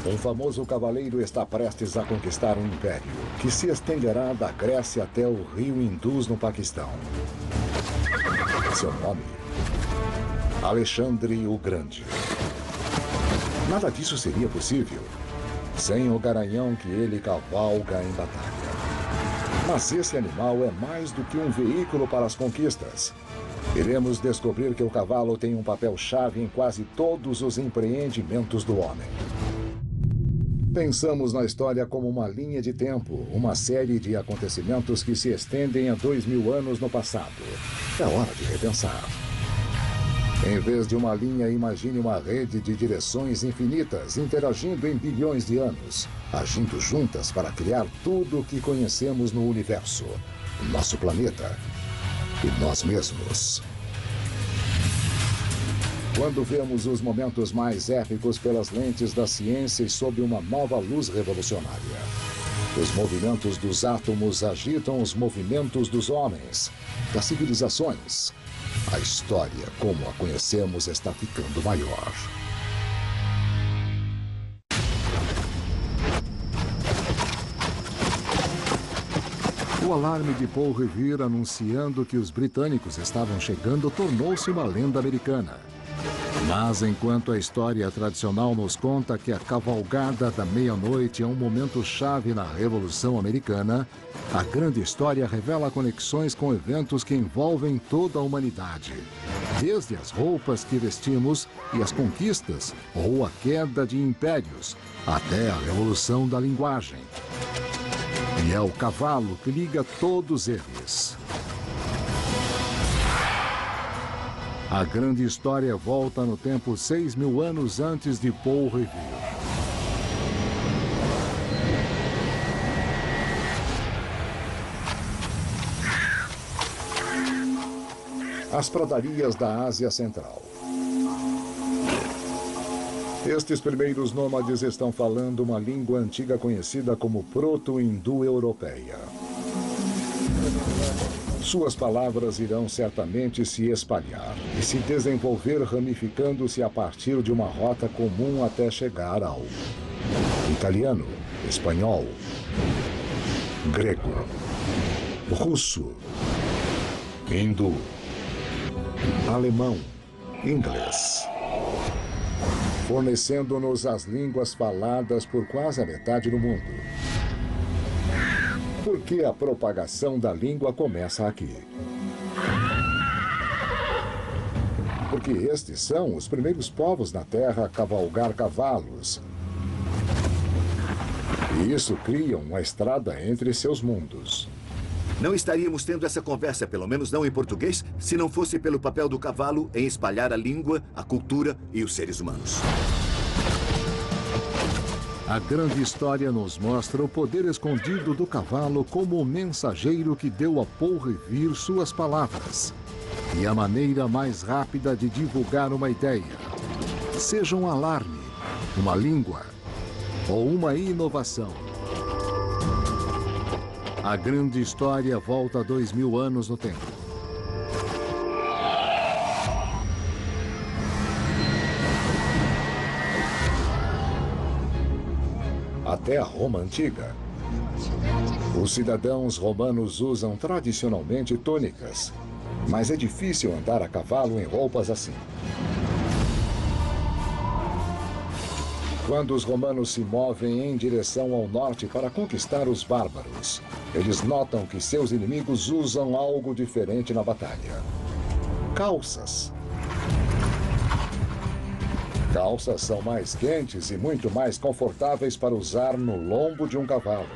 Um famoso cavaleiro está prestes a conquistar um império que se estenderá da Grécia até o rio Indus, no Paquistão. Seu nome? Alexandre o Grande. Nada disso seria possível sem o garanhão que ele cavalga em batalha. Mas esse animal é mais do que um veículo para as conquistas. Iremos descobrir que o cavalo tem um papel-chave em quase todos os empreendimentos do homem. Pensamos na história como uma linha de tempo, uma série de acontecimentos que se estendem a 2000 anos no passado. É hora de repensar. Em vez de uma linha, imagine uma rede de direções infinitas, interagindo em bilhões de anos, agindo juntas para criar tudo o que conhecemos no universo, o nosso planeta e nós mesmos. Quando vemos os momentos mais épicos pelas lentes da ciência e sob uma nova luz revolucionária, os movimentos dos átomos agitam os movimentos dos homens, das civilizações. A história, como a conhecemos, está ficando maior. O alarme de Paul Revere anunciando que os britânicos estavam chegando tornou-se uma lenda americana. Mas enquanto a história tradicional nos conta que a cavalgada da meia-noite é um momento-chave na Revolução Americana, a grande história revela conexões com eventos que envolvem toda a humanidade. Desde as roupas que vestimos e as conquistas, ou a queda de impérios, até a revolução da linguagem. E é o cavalo que liga todos eles. A grande história volta no tempo 6.000 anos antes de Paul Revere. As pradarias da Ásia Central. Estes primeiros nômades estão falando uma língua antiga conhecida como proto-indo-europeia. Suas palavras irão certamente se espalhar e se desenvolver, ramificando-se a partir de uma rota comum até chegar ao italiano, espanhol, grego, russo, hindu, alemão, inglês, fornecendo-nos as línguas faladas por quase a metade do mundo. Porque a propagação da língua começa aqui. Porque estes são os primeiros povos na Terra a cavalgar cavalos. E isso cria uma estrada entre seus mundos. Não estaríamos tendo essa conversa, pelo menos não em português, se não fosse pelo papel do cavalo em espalhar a língua, a cultura e os seres humanos. A grande história nos mostra o poder escondido do cavalo como o mensageiro que deu a Paul Revere suas palavras. E a maneira mais rápida de divulgar uma ideia. Seja um alarme, uma língua ou uma inovação. A grande história volta 2000 anos no tempo. Até a Roma Antiga. Os cidadãos romanos usam tradicionalmente túnicas, mas é difícil andar a cavalo em roupas assim. Quando os romanos se movem em direção ao norte para conquistar os bárbaros, eles notam que seus inimigos usam algo diferente na batalha. Calças. Calças são mais quentes e muito mais confortáveis para usar no lombo de um cavalo.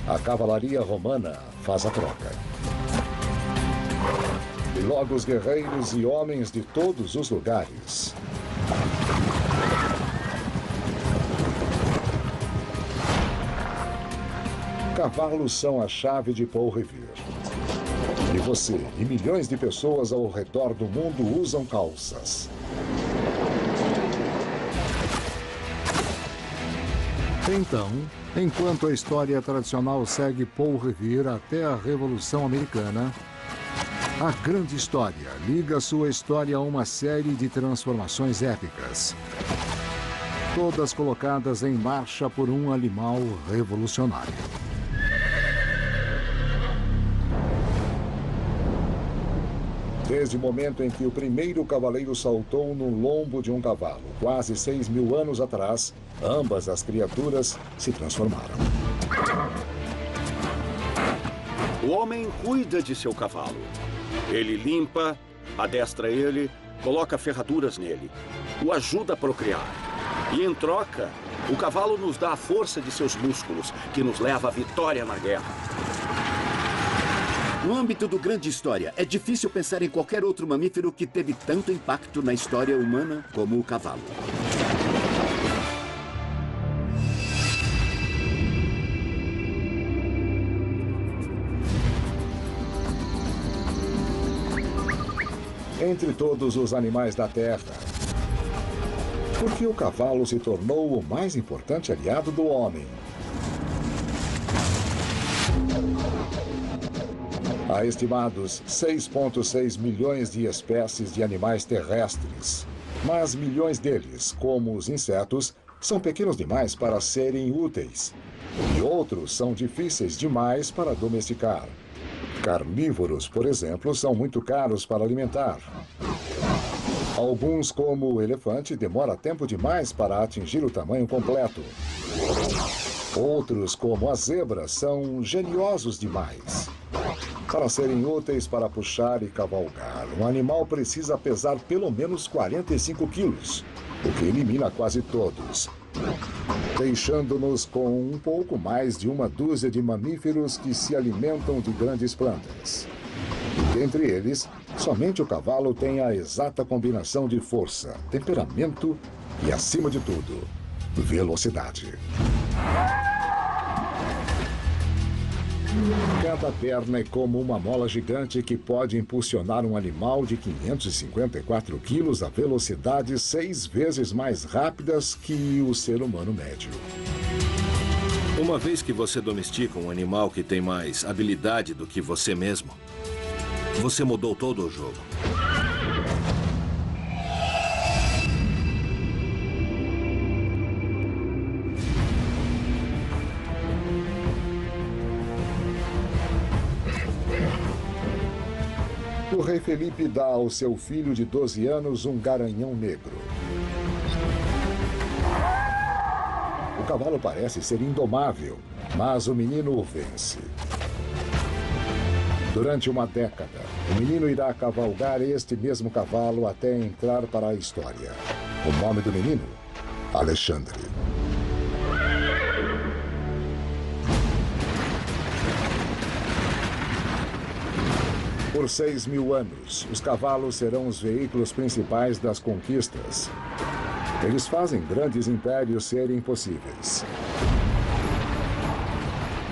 A cavalaria romana faz a troca. E logo os guerreiros e homens de todos os lugares. Cavalos são a chave de Paul Revere. E você e milhões de pessoas ao redor do mundo usam calças. Então, enquanto a história tradicional segue Paul Revere até a Revolução Americana, A grande história liga sua história a uma série de transformações épicas, todas colocadas em marcha por um animal revolucionário. Desde o momento em que o primeiro cavaleiro saltou no lombo de um cavalo, quase 6.000 anos atrás, ambas as criaturas se transformaram. O homem cuida de seu cavalo. Ele limpa, adestra ele, coloca ferraduras nele, o ajuda a procriar. E em troca, o cavalo nos dá a força de seus músculos, que nos leva à vitória na guerra. No âmbito do Grande História, é difícil pensar em qualquer outro mamífero que teve tanto impacto na história humana como o cavalo. Entre todos os animais da Terra, por que o cavalo se tornou o mais importante aliado do homem? Há estimados 6,6 milhões de espécies de animais terrestres, mas milhões deles, como os insetos, são pequenos demais para serem úteis, e outros são difíceis demais para domesticar. Carnívoros, por exemplo, são muito caros para alimentar. Alguns, como o elefante, demora tempo demais para atingir o tamanho completo. Outros, como as zebras, são geniosos demais. Para serem úteis para puxar e cavalgar, um animal precisa pesar pelo menos 45 quilos, o que elimina quase todos, deixando-nos com um pouco mais de uma dúzia de mamíferos que se alimentam de grandes plantas. E dentre eles, somente o cavalo tem a exata combinação de força, temperamento e, acima de tudo, velocidade. Cada perna é como uma mola gigante que pode impulsionar um animal de 554 quilos a velocidades 6 vezes mais rápidas que o ser humano médio. Uma vez que você domestica um animal que tem mais habilidade do que você mesmo, você mudou todo o jogo. O rei Felipe dá ao seu filho de 12 anos um garanhão negro. O cavalo parece ser indomável, mas o menino o vence. Durante uma década, o menino irá cavalgar este mesmo cavalo até entrar para a história. O nome do menino? Alexandre. Por 6.000 anos, os cavalos serão os veículos principais das conquistas. Eles fazem grandes impérios serem possíveis.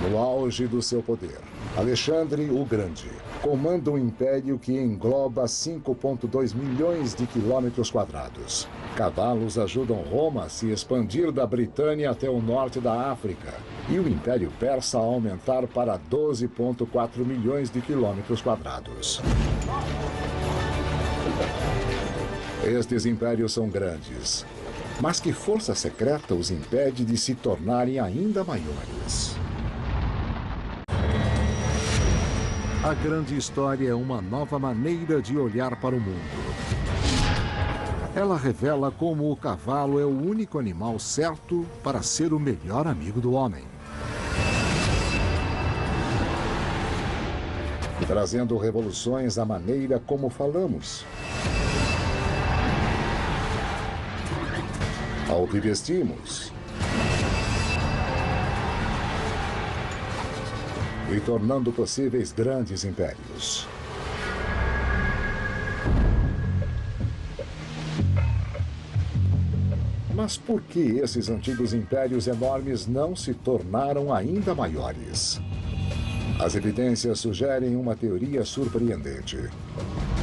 No auge do seu poder, Alexandre o Grande comanda um império que engloba 5,2 milhões de quilômetros quadrados. Cavalos ajudam Roma a se expandir da Britânia até o norte da África e o Império Persa a aumentar para 12,4 milhões de quilômetros quadrados. Estes impérios são grandes, mas que força secreta os impede de se tornarem ainda maiores? A grande história é uma nova maneira de olhar para o mundo. Ela revela como o cavalo é o único animal certo para ser o melhor amigo do homem. Trazendo revoluções à maneira como falamos, ao que vestimos e tornando possíveis grandes impérios. Mas por que esses antigos impérios enormes não se tornaram ainda maiores? As evidências sugerem uma teoria surpreendente: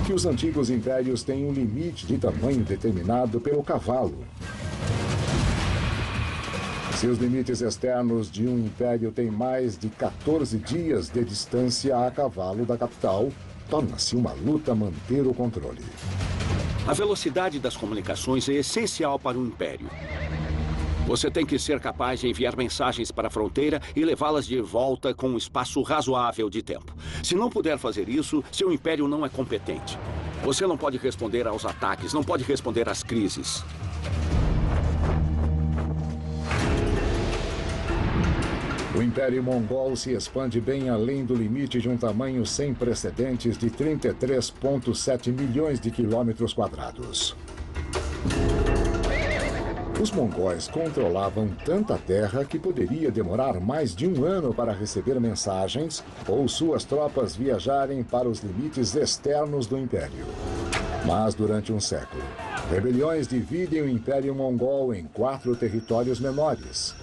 que os antigos impérios têm um limite de tamanho determinado pelo cavalo. Se os limites externos de um império têm mais de 14 dias de distância a cavalo da capital, torna-se uma luta manter o controle. A velocidade das comunicações é essencial para o Império. Você tem que ser capaz de enviar mensagens para a fronteira e levá-las de volta com um espaço razoável de tempo. Se não puder fazer isso, seu Império não é competente. Você não pode responder aos ataques, não pode responder às crises. O Império Mongol se expande bem além do limite de um tamanho sem precedentes de 33,7 milhões de quilômetros quadrados. Os mongóis controlavam tanta terra que poderia demorar mais de um ano para receber mensagens ou suas tropas viajarem para os limites externos do Império. Mas durante um século, rebeliões dividem o Império Mongol em 4 territórios menores,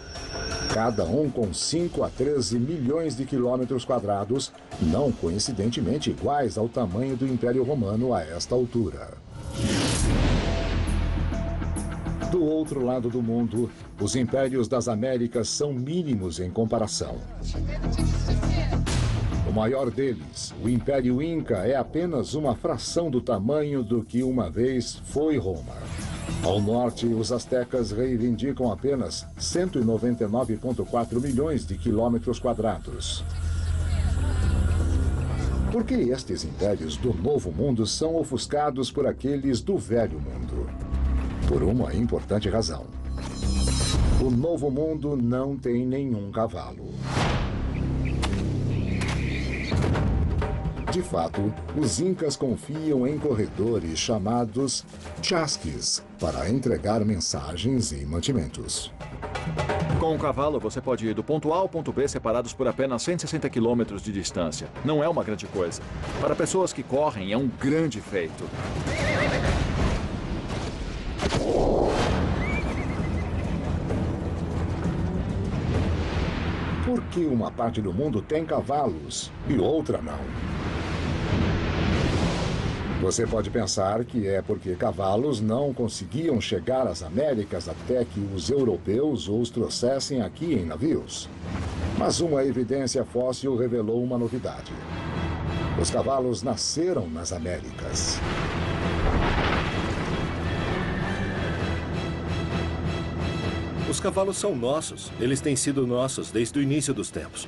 cada um com 5 a 13 milhões de quilômetros quadrados, não coincidentemente iguais ao tamanho do Império Romano a esta altura. Do outro lado do mundo, os impérios das Américas são mínimos em comparação. O maior deles, o Império Inca, é apenas uma fração do tamanho do que uma vez foi Roma. Ao norte, os astecas reivindicam apenas 199,4 milhões de quilômetros quadrados. Por que estes impérios do Novo Mundo são ofuscados por aqueles do Velho Mundo? Por uma importante razão. O Novo Mundo não tem nenhum cavalo. De fato, os incas confiam em corredores chamados chasquis para entregar mensagens e mantimentos. Com o cavalo, você pode ir do ponto A ao ponto B separados por apenas 160 quilômetros de distância. Não é uma grande coisa. Para pessoas que correm, é um grande feito. Por que uma parte do mundo tem cavalos e outra não? Você pode pensar que é porque cavalos não conseguiam chegar às Américas até que os europeus os trouxessem aqui em navios. Mas uma evidência fóssil revelou uma novidade. Os cavalos nasceram nas Américas. Os cavalos são nossos. Eles têm sido nossos desde o início dos tempos.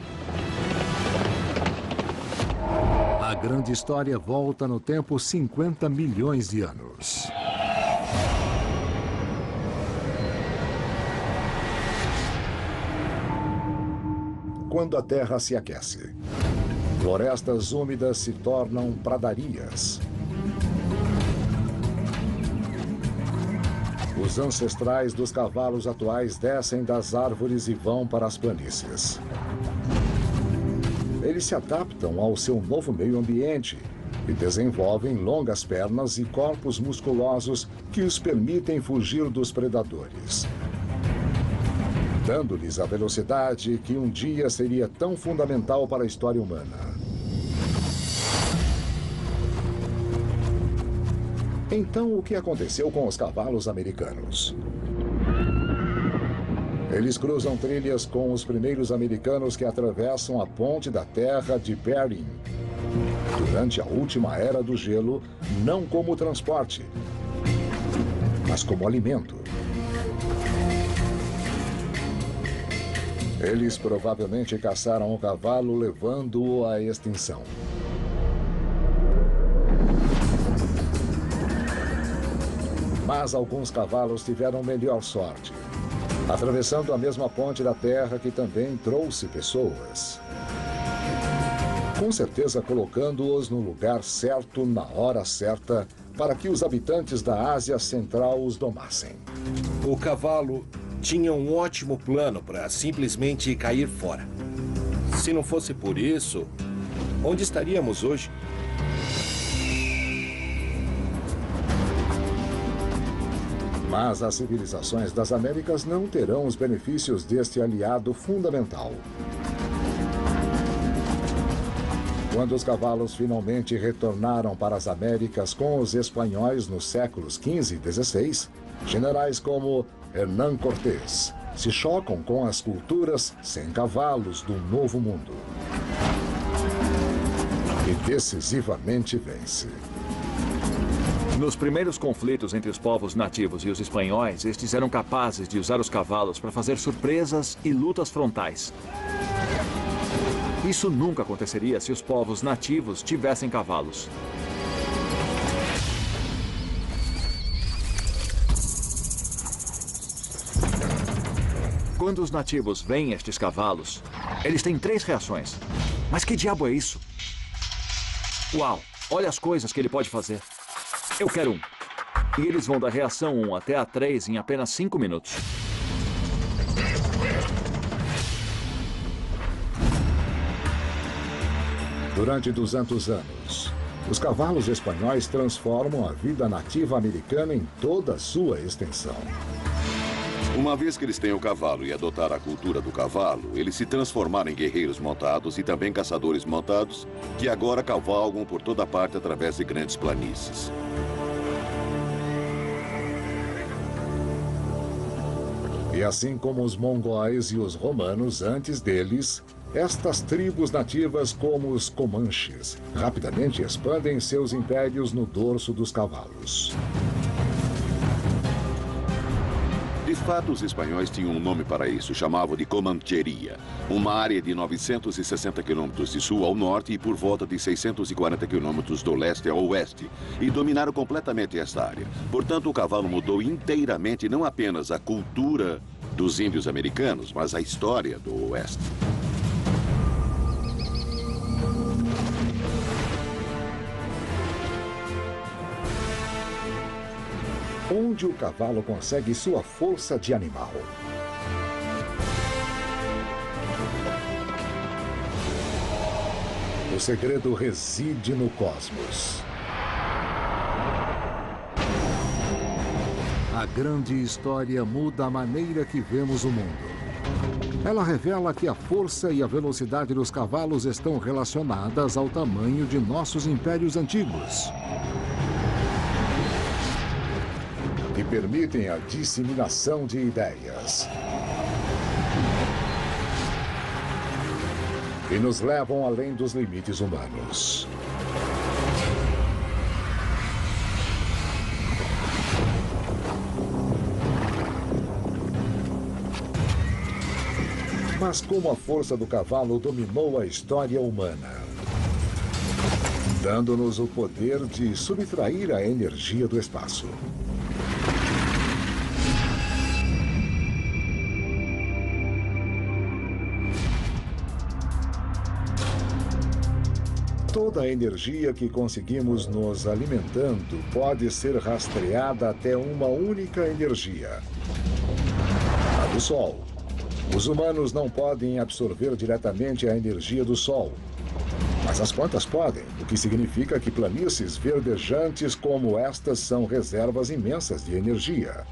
A grande história volta no tempo 50 milhões de anos. Quando a Terra se aquece, florestas úmidas se tornam pradarias. Os ancestrais dos cavalos atuais descem das árvores e vão para as planícies. Eles se adaptam ao seu novo meio ambiente e desenvolvem longas pernas e corpos musculosos que os permitem fugir dos predadores, dando-lhes a velocidade que um dia seria tão fundamental para a história humana. Então, o que aconteceu com os cavalos americanos? Eles cruzam trilhas com os primeiros americanos que atravessam a ponte da terra de Bering durante a última era do gelo, não como transporte, mas como alimento. Eles provavelmente caçaram o cavalo, levando-o à extinção. Mas alguns cavalos tiveram melhor sorte, atravessando a mesma ponte da terra que também trouxe pessoas. Com certeza colocando-os no lugar certo, na hora certa, para que os habitantes da Ásia Central os domassem. O cavalo tinha um ótimo plano para simplesmente cair fora. Se não fosse por isso, onde estaríamos hoje? Mas as civilizações das Américas não terão os benefícios deste aliado fundamental. Quando os cavalos finalmente retornaram para as Américas com os espanhóis nos séculos XV e XVI, generais como Hernán Cortés se chocam com as culturas sem cavalos do Novo Mundo. E decisivamente vence. Nos primeiros conflitos entre os povos nativos e os espanhóis, estes eram capazes de usar os cavalos para fazer surpresas e lutas frontais. Isso nunca aconteceria se os povos nativos tivessem cavalos. Quando os nativos veem estes cavalos, eles têm 3 reações. Mas que diabo é isso? Uau, olha as coisas que ele pode fazer. Eu quero um. E eles vão da reação 1 até a 3 em apenas 5 minutos. Durante 200 anos, os cavalos espanhóis transformam a vida nativa americana em toda a sua extensão. Uma vez que eles têm o cavalo e adotaram a cultura do cavalo, eles se transformaram em guerreiros montados e também caçadores montados, que agora cavalgam por toda parte através de grandes planícies. E assim como os mongóis e os romanos antes deles, estas tribos nativas, como os comanches, rapidamente expandem seus impérios no dorso dos cavalos. De fato, os espanhóis tinham um nome para isso, chamavam de Comancheria, uma área de 960 quilômetros de sul ao norte e por volta de 640 quilômetros do leste ao oeste, e dominaram completamente esta área. Portanto, o cavalo mudou inteiramente não apenas a cultura dos índios americanos, mas a história do oeste. Onde o cavalo consegue sua força de animal? O segredo reside no cosmos. A grande história muda a maneira que vemos o mundo. Ela revela que a força e a velocidade dos cavalos estão relacionadas ao tamanho de nossos impérios antigos. E permitem a disseminação de ideias. E nos levam além dos limites humanos. Mas como a força do cavalo dominou a história humana, dando-nos o poder de subtrair a energia do espaço. Toda a energia que conseguimos nos alimentando pode ser rastreada até uma única energia: a do Sol. Os humanos não podem absorver diretamente a energia do Sol, mas as plantas podem, o que significa que planícies verdejantes como estas são reservas imensas de energia.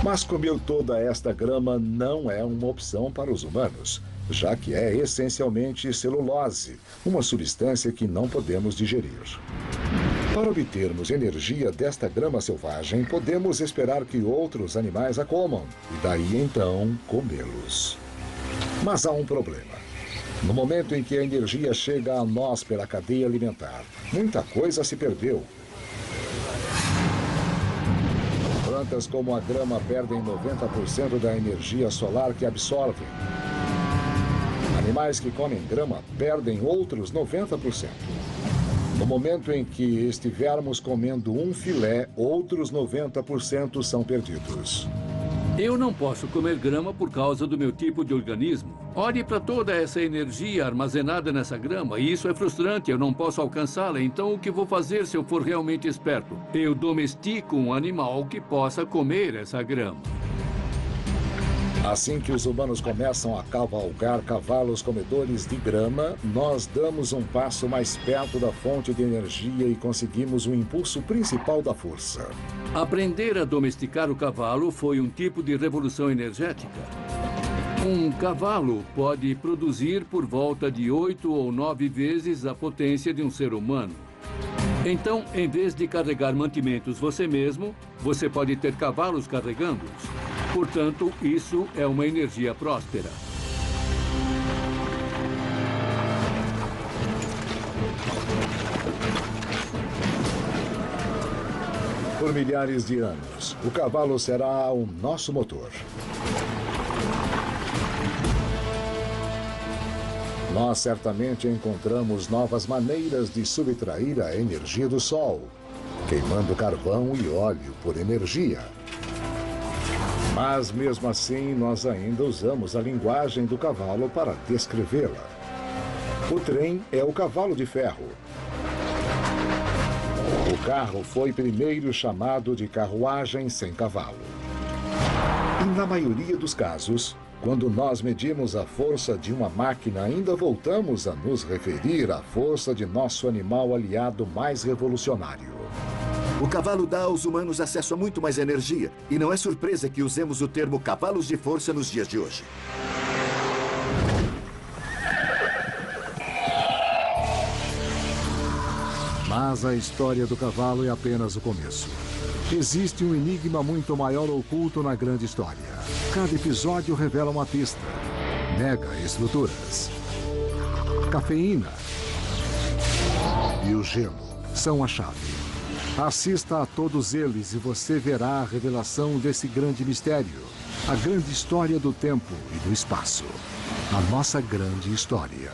Mas comer toda esta grama não é uma opção para os humanos, já que é essencialmente celulose, uma substância que não podemos digerir. Para obtermos energia desta grama selvagem, podemos esperar que outros animais a comam, e daí então comê-los. Mas há um problema. No momento em que a energia chega a nós pela cadeia alimentar, muita coisa se perdeu. Plantas como a grama perdem 90% da energia solar que absorvem. Animais que comem grama perdem outros 90%. No momento em que estivermos comendo um filé, outros 90% são perdidos. Eu não posso comer grama por causa do meu tipo de organismo. Olhe para toda essa energia armazenada nessa grama, e isso é frustrante, eu não posso alcançá-la. Então, o que vou fazer se eu for realmente esperto? Eu domestico um animal que possa comer essa grama. Assim que os humanos começam a cavalgar cavalos comedores de grama, nós damos um passo mais perto da fonte de energia e conseguimos o impulso principal da força. Aprender a domesticar o cavalo foi um tipo de revolução energética. Um cavalo pode produzir por volta de 8 ou 9 vezes a potência de um ser humano. Então, em vez de carregar mantimentos você mesmo, você pode ter cavalos carregando-os. Portanto, isso é uma energia próspera. Por milhares de anos, o cavalo será o nosso motor. Nós certamente encontramos novas maneiras de subtrair a energia do sol, queimando carvão e óleo por energia. Mas, mesmo assim, nós ainda usamos a linguagem do cavalo para descrevê-la. O trem é o cavalo de ferro. O carro foi primeiro chamado de carruagem sem cavalo. E na maioria dos casos, quando nós medimos a força de uma máquina, ainda voltamos a nos referir à força de nosso animal aliado mais revolucionário. O cavalo dá aos humanos acesso a muito mais energia, e não é surpresa que usemos o termo cavalos de força nos dias de hoje. Mas a história do cavalo é apenas o começo. Existe um enigma muito maior oculto na grande história. Cada episódio revela uma pista. Mega estruturas. Cafeína. E o gelo são a chave. Assista a todos eles e você verá a revelação desse grande mistério. A grande história do tempo e do espaço. A nossa grande história.